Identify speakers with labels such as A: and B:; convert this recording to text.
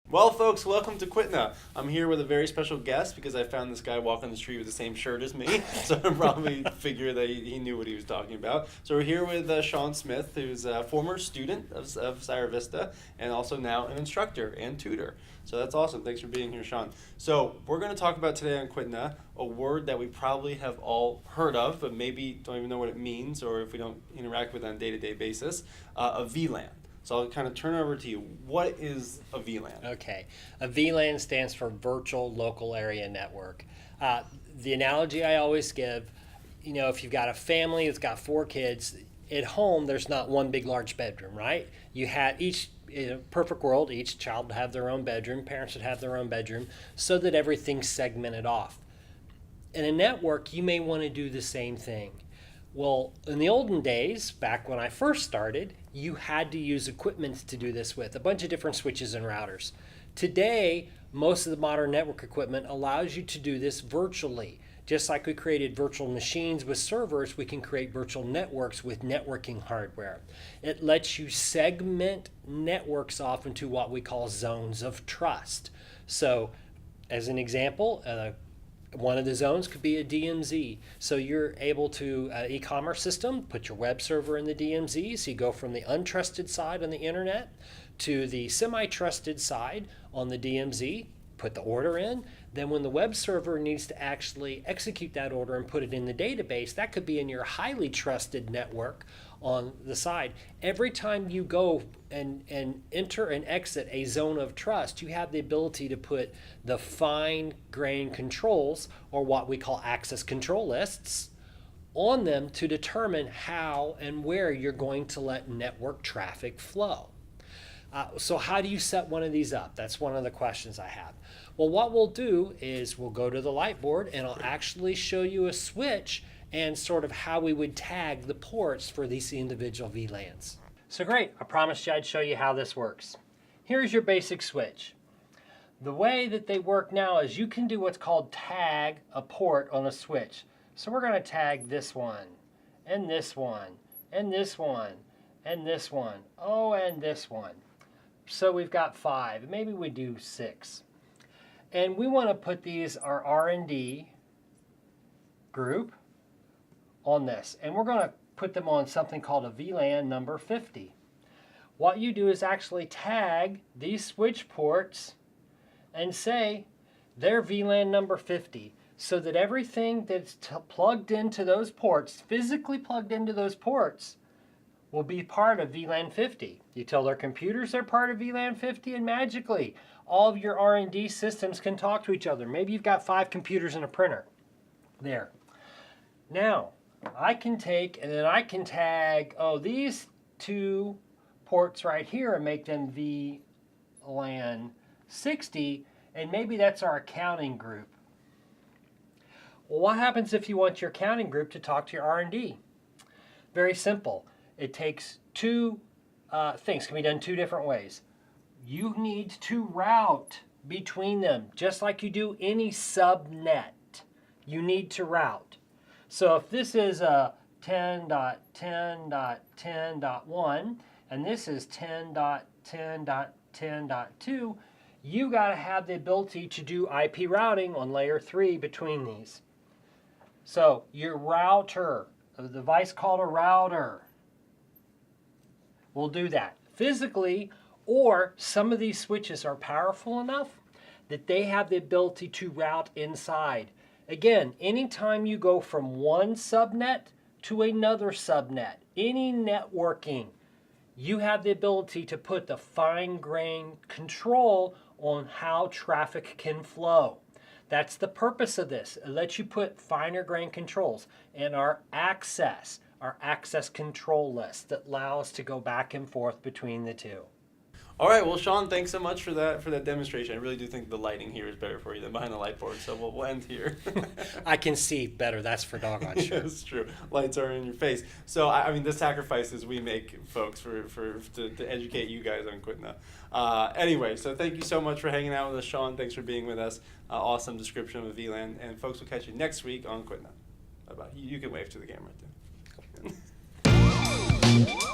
A: Well, folks, welcome to Qtna. I'm here with a very special guest because I found this guy walking the street with the same shirt as me, so I probably figured that he knew what he was talking about. So we're here with Sean Smith, who's a former student of CyberVista and also now an instructor and tutor. So that's awesome. Thanks for being here, Sean. So we're going to talk about today on Qtna a word that we probably have all heard of, but maybe don't even know what it means, or if we don't interact with it on a day-to-day basis, a VLAN. So I'll kind of turn it over to you. What is a VLAN?
B: Okay. A VLAN stands for Virtual Local Area Network. The analogy I always give, if you've got a family that's got 4 kids, at home there's not one big large bedroom, right? You had each, in a perfect world, each child would have their own bedroom, parents would have their own bedroom, so that everything's segmented off. In a network, you may want to do the same thing. Well, in the olden days, back when I first started, you had to use equipment to do this with, a bunch of different switches and routers. Today, most of the modern network equipment allows you to do this virtually. Just like we created virtual machines with servers, we can create virtual networks with networking hardware. It lets you segment networks off into what we call zones of trust. So, as an example, one of the zones could be a DMZ. So you're able to, e-commerce system, put your web server in the DMZ. So you go from the untrusted side on the internet to the semi-trusted side on the DMZ, put the order in. Then when the web server needs to actually execute that order and put it in the database, that could be in your highly trusted network on the side. Every time you go and enter and exit a zone of trust, you have the ability to put the fine-grained controls, or what we call access control lists, on them to determine how and where you're going to let network traffic flow. So how do you set one of these up? That's one of the questions I have. Well, what we'll do is we'll go to the light board and I'll actually show you a switch and sort of how we would tag the ports for these individual VLANs. So great, I promised you I'd show you how this works. Here's your basic switch. The way that they work now is you can do what's called tag a port on a switch. So we're going to tag this one, and this one, and this one, and this one, oh, and this one. So we've got 5, maybe we do 6. And we want to put these, our R&D group, on this. And we're going to put them on something called a VLAN number 50. What you do is actually tag these switch ports and say they're VLAN number 50, so that everything that's plugged into those ports, physically plugged into those ports, will be part of VLAN 50. You tell their computers they're part of VLAN 50, and magically all of your R&D systems can talk to each other. Maybe you've got 5 computers and a printer there. Now, I can take and then I can tag, these 2 ports right here and make them VLAN 60, and maybe that's our accounting group. Well, what happens if you want your accounting group to talk to your R&D? Very simple. It takes 2 things, can be done 2 different ways. You need to route between them, just like you do any subnet. You need to route. So if this is 10.10.10.1 and this is 10.10.10.2, you got to have the ability to do IP routing on layer 3 between these. So your router, a device called a router, will do that physically, or some of these switches are powerful enough that they have the ability to route inside. Again, anytime you go from one subnet to another subnet, any networking, you have the ability to put the fine-grained control on how traffic can flow. That's the purpose of this. It lets you put finer-grained controls. And our access control list that allows us to go back and forth between the 2.
A: All right, well, Sean, thanks so much for that demonstration. I really do think the lighting here is better for you than behind the light board, so we'll end here.
B: I can see better, that's for doggone sure.
A: That's true. Lights are in your face. So, I mean, the sacrifices we make, folks, to educate you guys on Qtna. Anyway, so thank you so much for hanging out with us, Sean. Thanks for being with us. Awesome description of a VLAN. And folks, we'll catch you next week on Qtna. Bye-bye. You can wave to the camera, too.
B: welcome.